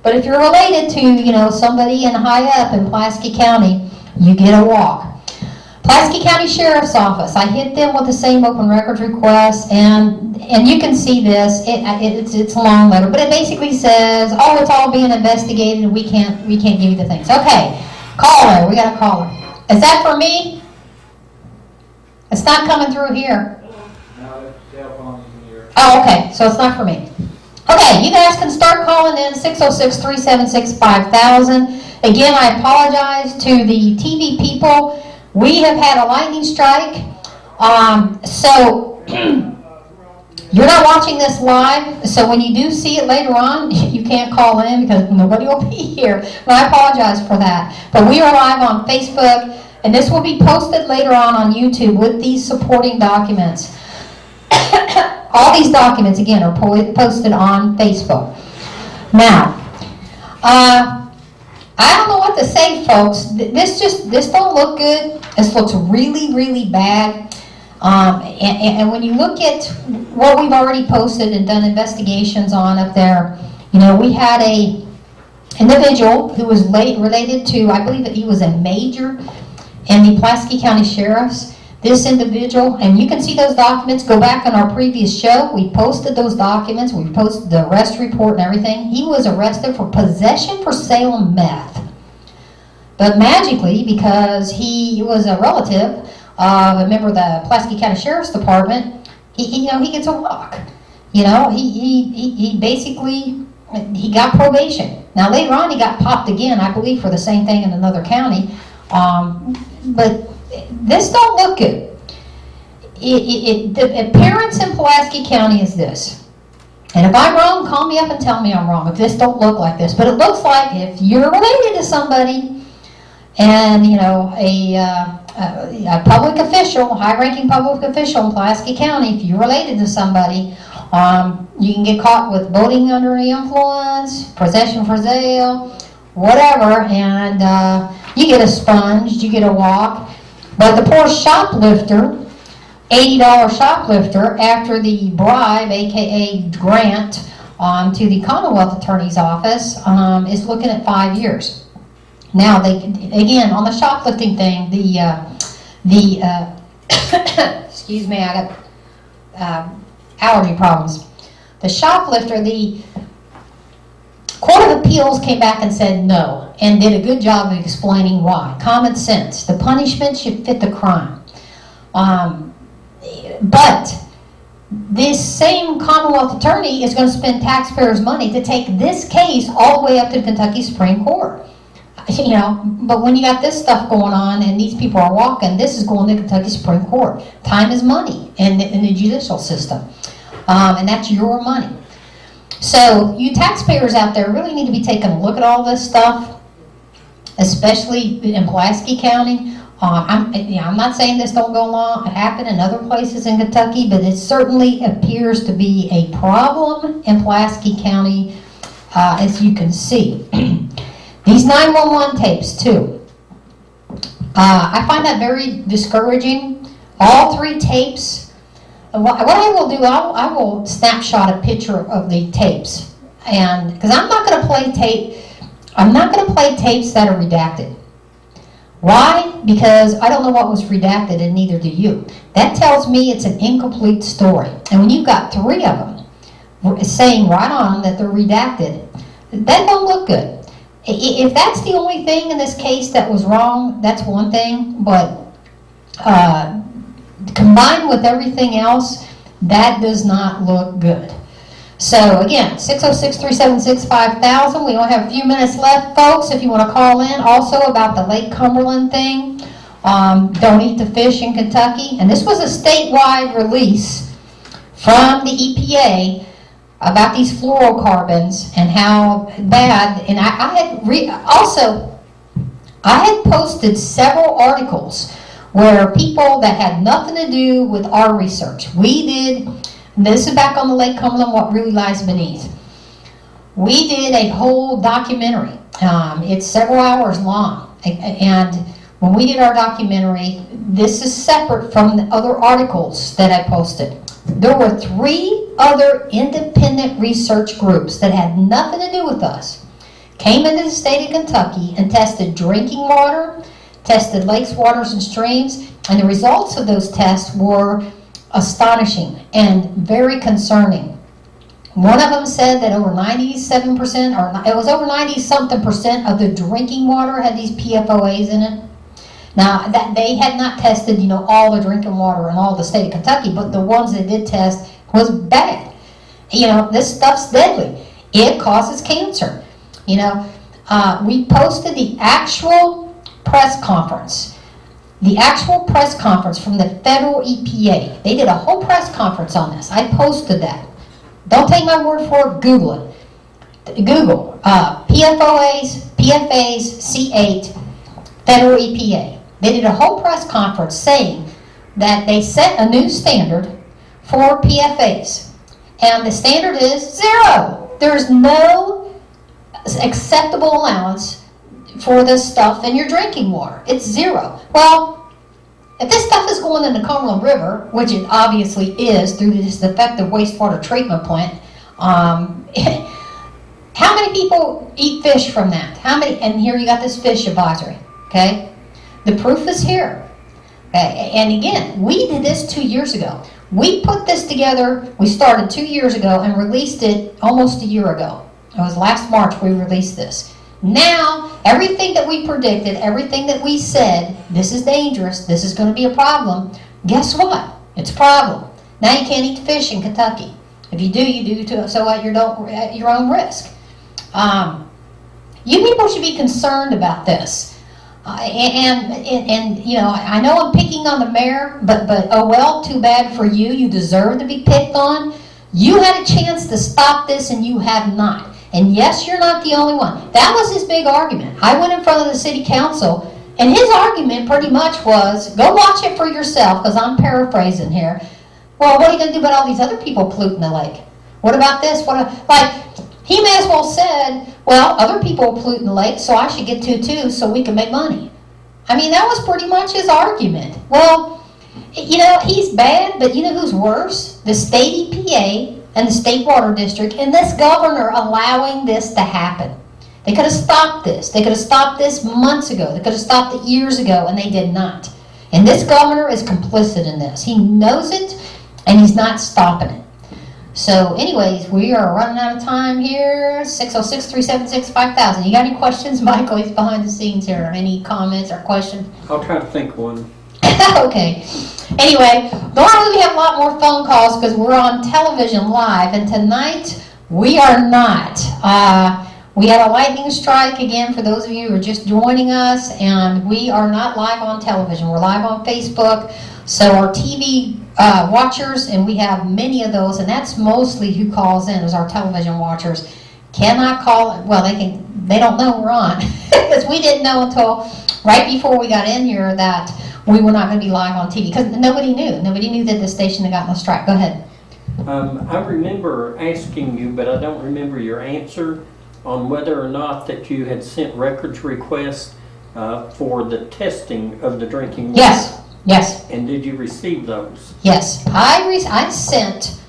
But if you're related to, somebody in high up in Pulaski County, you get a walk. Pulaski County Sheriff's Office, I hit them with the same open records request, and you can see this, it's a long letter, but it basically says, it's all being investigated and we can't give you the things. Okay, caller, we got a caller. Is that for me? It's not coming through here. No, it's cell phone in here. Oh, okay, so it's not for me. Okay, you guys can start calling in 606-376-5000. Again, I apologize to the TV people. We have had a lightning strike, so you're not watching this live, so when you do see it later on, you can't call in because nobody will be here. And I apologize for that. But we are live on Facebook, and this will be posted later on YouTube with these supporting documents. All these documents, again, are posted on Facebook. Now, I don't know what to say, folks. This don't look good. This looks really, really bad. And when you look at what we've already posted and done investigations on up there, we had a individual who was related to, I believe that he was a major in the Pulaski County Sheriff's. This individual, and you can see those documents, go back on our previous show, we posted those documents, we posted the arrest report and everything. He was arrested for possession for sale of meth. But magically, because he was a relative of a member of the Pulaski County Sheriff's Department, he gets a walk. He basically, he got probation. Now later on he got popped again, I believe, for the same thing in another county. But this don't look good. The appearance in Pulaski County is this. And if I'm wrong, call me up and tell me I'm wrong if this don't look like this. But it looks like if you're related to somebody and, a public official, high-ranking public official in Pulaski County, if you're related to somebody, you can get caught with voting under the influence, possession for sale, whatever, and you get a sponge, you get a walk. But the poor shoplifter, $80 shoplifter, after the bribe, aka grant, to the Commonwealth Attorney's Office, is looking at 5 years. Now, again, on the shoplifting thing, excuse me, I got allergy problems. The shoplifter, the Court of Appeals came back and said no, and did a good job of explaining why. Common sense. The punishment should fit the crime. But this same Commonwealth attorney is going to spend taxpayers' money to take this case all the way up to the Kentucky Supreme Court. But when you got this stuff going on and these people are walking, this is going to Kentucky Supreme Court. Time is money in the judicial system. And that's your money. So you taxpayers out there really need to be taking a look at all this stuff, especially in Pulaski County. I'm not saying this don't go along, happen in other places in Kentucky, but it certainly appears to be a problem in Pulaski County, as you can see. These 911 tapes too. I find that very discouraging. All 3 tapes. What I will do, I will snapshot a picture of the tapes, and because I'm not going to play tapes that are redacted. Why? Because I don't know what was redacted, and neither do you. That tells me it's an incomplete story. And when you've got 3 of them saying right on that they're redacted, that don't look good. If that's the only thing in this case that was wrong, that's one thing, but combined with everything else, that does not look good. So again, 606-376-5000. We only have a few minutes left, folks, if you want to call in. Also about the Lake Cumberland thing. Don't eat the fish in Kentucky. And this was a statewide release from the EPA about these fluorocarbons and how bad. And I had posted several articles where people that had nothing to do with our research. We did, and this is back on the Lake Cumberland, what really lies beneath. We did a whole documentary. It's several hours long. And when we did our documentary, this is separate from the other articles that I posted. There were 3 other independent research groups that had nothing to do with us. Came into the state of Kentucky and tested drinking water, tested lakes, waters, and streams, and the results of those tests were astonishing and very concerning. One of them said that over 97%, or it was over 90-something% of the drinking water had these PFOAs in it. Now, that they had not tested, all the drinking water in all the state of Kentucky, but the ones they did test was bad. This stuff's deadly. It causes cancer. We posted the actual press conference. The actual press conference from the federal EPA. They did a whole press conference on this. I posted that. Don't take my word for it. Google it. Google PFOAs, PFAs, C8, federal EPA. They did a whole press conference saying that they set a new standard for PFAs. And the standard is 0. There's no acceptable allowance for this stuff in your drinking water. It's 0. Well, if this stuff is going in the Cumberland River, which it obviously is through this defective wastewater treatment plant, how many people eat fish from that? How many? And here you got this fish advisory, okay? The proof is here. And again, we did this 2 years ago. We put this together, we started 2 years ago and released it almost a year ago. It was last March we released this. Now, everything that we predicted, everything that we said, this is dangerous, this is going to be a problem, guess what? It's a problem. Now you can't eat fish in Kentucky. If you do, you do so at your own risk. You people should be concerned about this. I know I'm picking on the mayor, but oh well, too bad for you. You deserve to be picked on. You had a chance to stop this and you have not. And yes, you're not the only one. That was his big argument. I went in front of the city council and his argument pretty much was, go watch it for yourself, because I'm paraphrasing here. Well, what are you going to do about all these other people polluting the lake? What about this? He may as well said, well, other people are polluting the lake, so I should get to too, so we can make money. I mean, that was pretty much his argument. Well, he's bad, but you know who's worse? The state EPA and the state water district and this governor allowing this to happen. They could have stopped this. They could have stopped this months ago. They could have stopped it years ago, and they did not. And this governor is complicit in this. He knows it, and he's not stopping it. So anyways, we are running out of time here. 606-376-5000. You got any questions, Michael? He's behind the scenes here. Any comments or questions? I'll try to think of one. Okay. Anyway, normally we have a lot more phone calls because we're on television live, and tonight we are not. We had a lightning strike again for those of you who are just joining us, and we are not live on television. We're live on Facebook. So our TV watchers, and we have many of those, and that's mostly who calls in, is our television watchers. Cannot call, well, they don't know we're on, because we didn't know until right before we got in here that we were not going to be live on TV, because nobody knew. Nobody knew that the station had gotten a strike. Go ahead. I remember asking you, but I don't remember your answer on whether or not that you had sent records requests for the testing of the drinking water. Yes. And did you receive those? Yes. I sent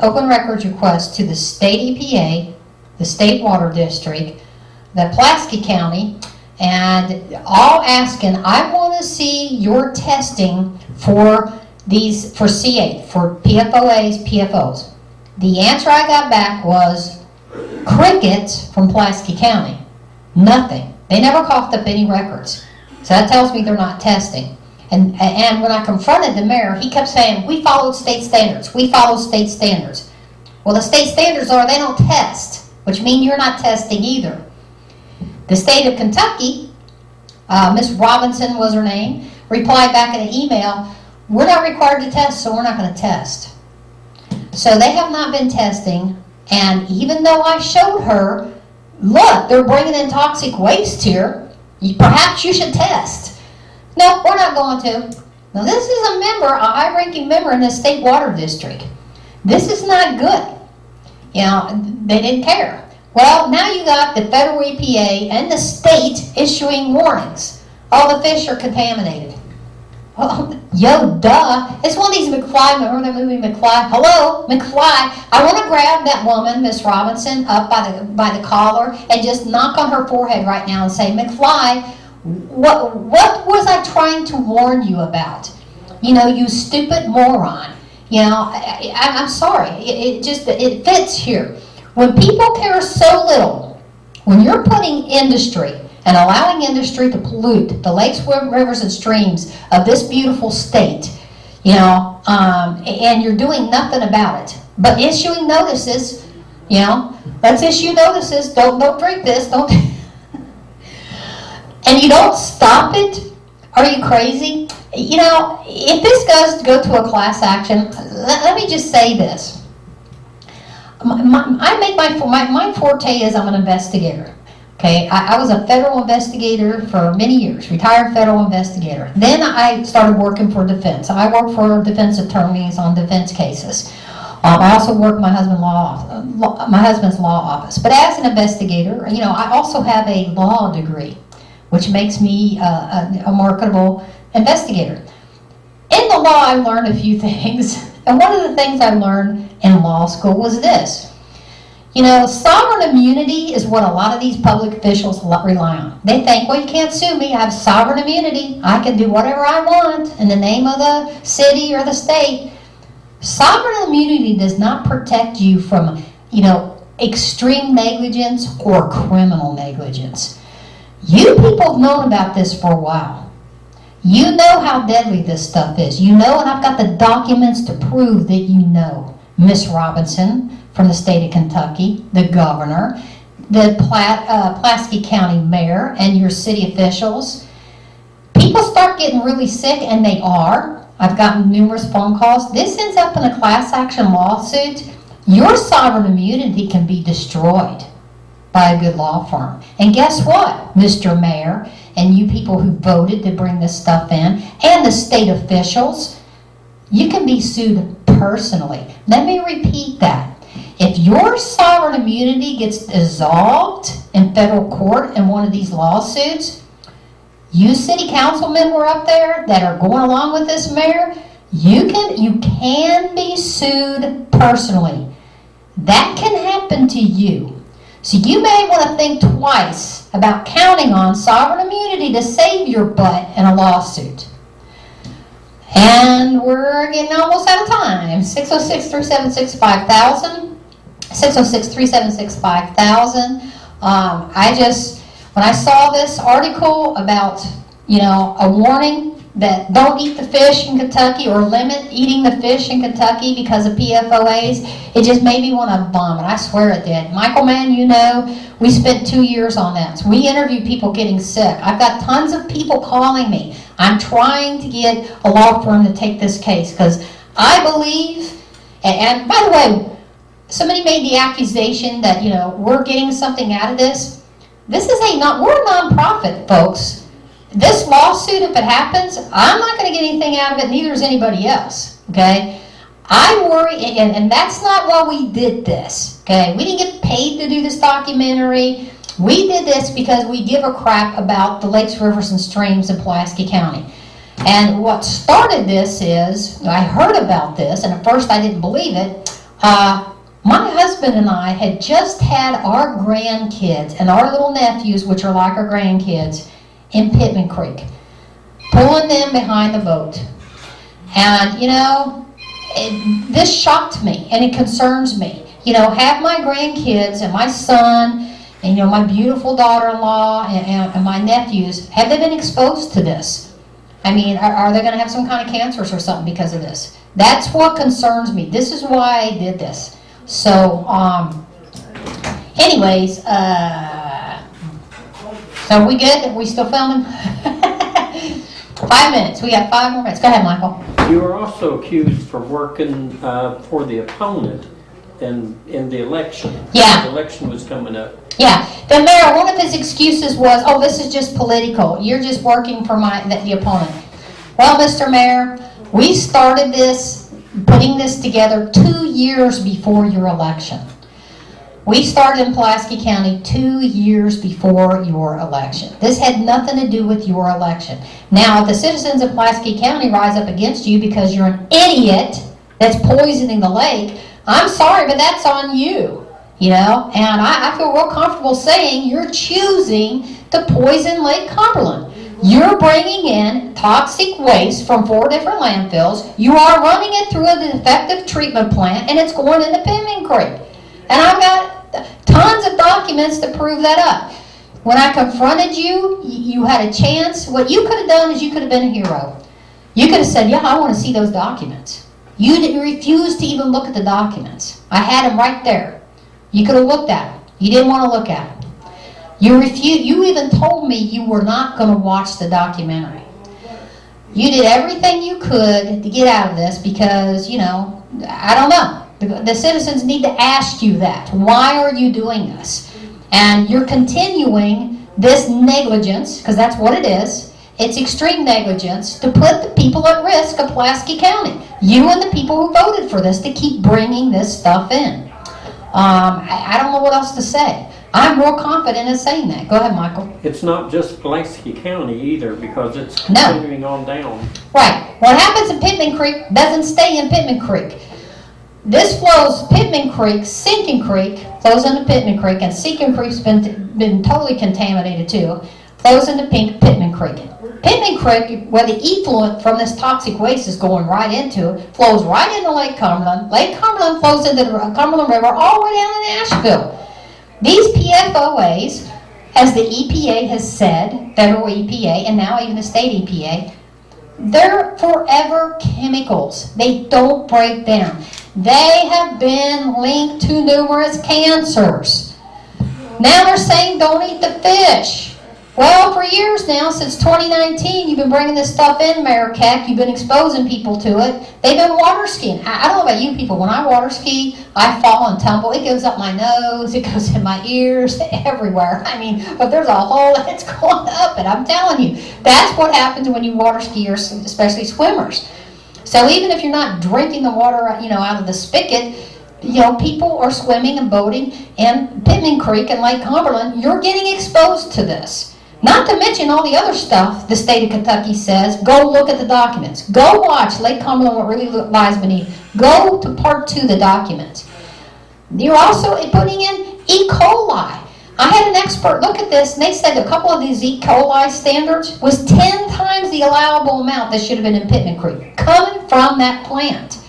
open records requests to the state EPA, the state water district, the Pulaski County, and all asking, I want to see your testing for these, for C8, for PFOAs, PFOs. The answer I got back was crickets from Pulaski County. Nothing. They never coughed up any records. So that tells me they're not testing. And when I confronted the mayor, he kept saying, we followed state standards. We follow state standards. Well, the state standards are they don't test, which means you're not testing either. The state of Kentucky, Miss Robinson was her name, replied back in an email, we're not required to test, so we're not going to test. So they have not been testing, and even though I showed her, look, they're bringing in toxic waste here, perhaps you should test. No, we're not going to. Now this is a high-ranking member in the state water district. This is not good. You know, they didn't care. Well, now you got the federal EPA and the state issuing warnings. All the fish are contaminated. Well, yo, duh. It's one of these McFly, remember the movie McFly? Hello, McFly. I want to grab that woman, Miss Robinson, up by the collar and just knock on her forehead right now and say, McFly, what was I trying to warn you about? You know, you stupid moron. You know, I'm sorry. It fits here. When people care so little, when you're putting industry and allowing industry to pollute the lakes, rivers, and streams of this beautiful state, you know, and you're doing nothing about it, but issuing notices, you know, let's issue notices, don't drink this, don't, and you don't stop it, are you crazy? You know, if this does go to a class action, let me just say this. My forte is I'm an investigator. Okay, I was a federal investigator for many years, retired federal investigator. Then I started working for defense. I worked for defense attorneys on defense cases. I also worked my husband's law office. But as an investigator, you know, I also have a law degree, which makes me a marketable investigator. In the law, I learned a few things, and one of the things I learned in law school was this. You know, sovereign immunity is what a lot of these public officials rely on. They think, well, you can't sue me. I have sovereign immunity. I can do whatever I want in the name of the city or the state. Sovereign immunity does not protect you from, you know, extreme negligence or criminal negligence. You people have known about this for a while. You know how deadly this stuff is. You know, and I've got the documents to prove that you know. Miss Robinson from the state of Kentucky, the governor, the Pulaski County mayor, and your city officials. People start getting really sick, and they are. I've gotten numerous phone calls. This ends up in a class action lawsuit. Your sovereign immunity can be destroyed by a good law firm. And guess what, Mr. Mayor, and you people who voted to bring this stuff in, and the state officials, you can be sued personally. Let me repeat that. If your sovereign immunity gets dissolved in federal court in one of these lawsuits, you city councilmen were up there that are going along with this mayor, you can be sued personally. That can happen to you. So you may want to think twice about counting on sovereign immunity to save your butt in a lawsuit. And we're getting almost out of time. 606-376-5000. 606-376-5000. When I saw this article about, you know, a warning that don't eat the fish in Kentucky or limit eating the fish in Kentucky because of PFOAs, it just made me want to vomit. I swear it did. Michael, man, you know, we spent 2 years on that. So we interviewed people getting sick. I've got tons of people calling me. I'm trying to get a law firm to take this case because I believe, and by the way, somebody made the accusation that, you know, we're getting something out of this. We're a nonprofit, folks. This lawsuit, if it happens, I'm not going to get anything out of it, neither is anybody else, okay? I worry, and that's not why we did this, okay? We didn't get paid to do this documentary. We did this because we give a crap about the lakes, rivers, and streams in Pulaski County. And what started this is, I heard about this, and at first I didn't believe it. My husband and I had just had our grandkids and our little nephews, which are like our grandkids, in Pittman Creek, pulling them behind the boat. And, you know, this shocked me, and it concerns me. You know, have my grandkids and my son, and, you know, my beautiful daughter-in-law and my nephews, have they been exposed to this? I mean, are they going to have some kind of cancers or something because of this? That's what concerns me. This is why I did this. So, anyways, so we good? Are we still filming? 5 minutes. We got 5 more minutes. Go ahead, Michael. You were also accused for working for the opponent in the election. Yeah. The election was coming up. Yeah. The mayor, one of his excuses was, oh, this is just political. You're just working for the opponent. Well, Mr. Mayor, we started this, putting this together 2 years before your election. We started in Pulaski County 2 years before your election. This had nothing to do with your election. Now, if the citizens of Pulaski County rise up against you because you're an idiot that's poisoning the lake, I'm sorry, but that's on you. You know, and I feel real comfortable saying you're choosing to poison Lake Cumberland. You're bringing in toxic waste from 4 different landfills. You are running it through a defective treatment plant, and it's going into Pittman Creek. And I've got tons of documents to prove that up. When I confronted you, you had a chance. What you could have done is you could have been a hero. You could have said, yeah, I want to see those documents. You refused to even look at the documents. I had them right there. You could have looked at them. You didn't want to look at them. You refused. You even told me you were not going to watch the documentary. You did everything you could to get out of this because, you know, I don't know. The citizens need to ask you that. Why are you doing this? And you're continuing this negligence, because that's what it is. It's extreme negligence to put the people at risk of Pulaski County. You and the people who voted for this to keep bringing this stuff in. I don't know what else to say. I'm more confident in saying that. Go ahead, Michael. It's not just Pulaski County either, because it's continuing on down. Right. What happens in Pittman Creek doesn't stay in Pittman Creek. This flows Pittman Creek, Sinking Creek flows into Pittman Creek, and Sinking Creek's been totally contaminated too. Flows into Pittman Creek. Pittman Creek, where the effluent from this toxic waste is going right into, flows right into Lake Cumberland. Lake Cumberland flows into the Cumberland River all the way down to Nashville. These PFOAs, as the EPA has said, federal EPA, and now even the state EPA, they're forever chemicals. They don't break down. They have been linked to numerous cancers. Now they're saying don't eat the fish. Well, for years now, since 2019, you've been bringing this stuff in, Mayor Keck. You've been exposing people to it. They've been water skiing. I don't know about you people. When I water ski, I fall and tumble. It goes up my nose. It goes in my ears, everywhere. I mean, but there's a hole that's going up, and I'm telling you, that's what happens when you water ski, or especially swimmers. So even if you're not drinking the water, out of the spigot, people are swimming and boating in Pittman Creek and Lake Cumberland. You're getting exposed to this. Not to mention all the other stuff the state of Kentucky says. Go look at the documents. Go watch Lake Cumberland, what really lies beneath. Go to part 2 of the documents. You're also putting in E. coli. I had an expert look at this, and they said a couple of these E. coli standards was 10 times the allowable amount that should have been in Pittman Creek, coming from that plant.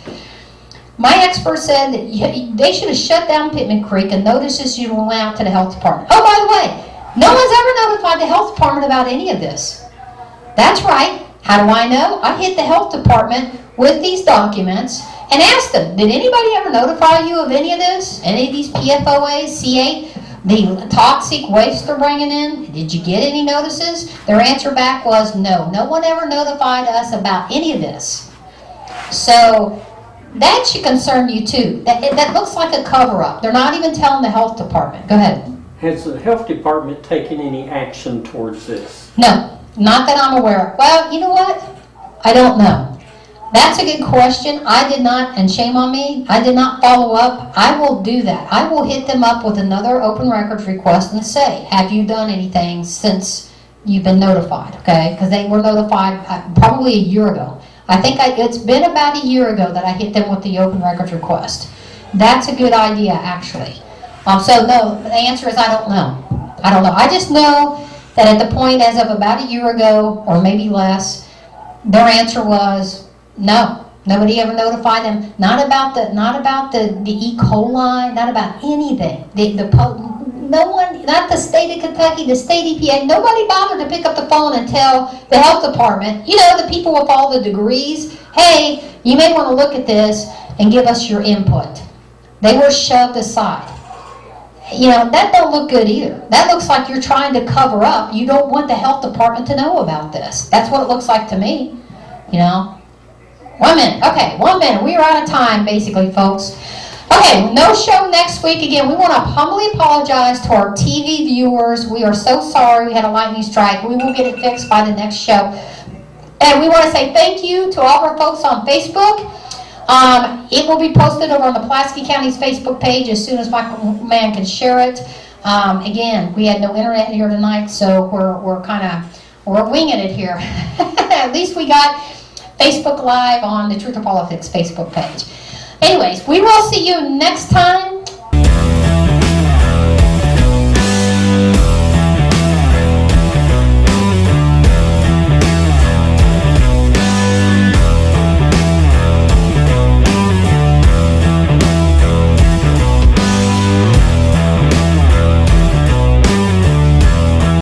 My expert said that they should have shut down Pittman Creek, and notices you went out to the health department. Oh, by the way, no one's ever notified the health department about any of this. That's right. How do I know? I hit the health department with these documents and asked them, did anybody ever notify you of any of this? Any of these PFOAs, C8, the toxic waste they're bringing in? Did you get any notices? Their answer back was no. No one ever notified us about any of this. So that should concern you too. That looks like a cover-up. They're not even telling the health department. Go ahead. Has the health department taken any action towards this? No, not that I'm aware of. Well, you know what? I don't know. That's a good question. I did not, and shame on me, I did not follow up. I will do that. I will hit them up with another open records request and say, have you done anything since you've been notified? Okay, because they were notified probably a year ago. I think it's been about a year ago that I hit them with the open records request. That's a good idea, actually. So no, the answer is I don't know. I don't know. I just know that at the point as of about a year ago, or maybe less, their answer was no. Nobody ever notified them. Not about the E. coli. Not about anything. No one, not the state of Kentucky, the state EPA. Nobody bothered to pick up the phone and tell the health department. The people with all the degrees. Hey, you may want to look at this and give us your input. They were shoved aside. That don't look good either. That looks like you're trying to cover up. You don't want the health department to know about this. That's what it looks like to me. 1 minute. Okay, 1 minute. We are out of time, basically, folks. Okay, no show next week. Again, we want to humbly apologize to our TV viewers. We are so sorry we had a lightning strike. We will get it fixed by the next show. And we want to say thank you to all of our folks on Facebook. It will be posted over on the Pulaski County's Facebook page as soon as Michael Mann can share it. Again, we had no internet here tonight, so we're winging it here. At least we got Facebook Live on the Truth or Politics Facebook page. Anyways, we will see you next time.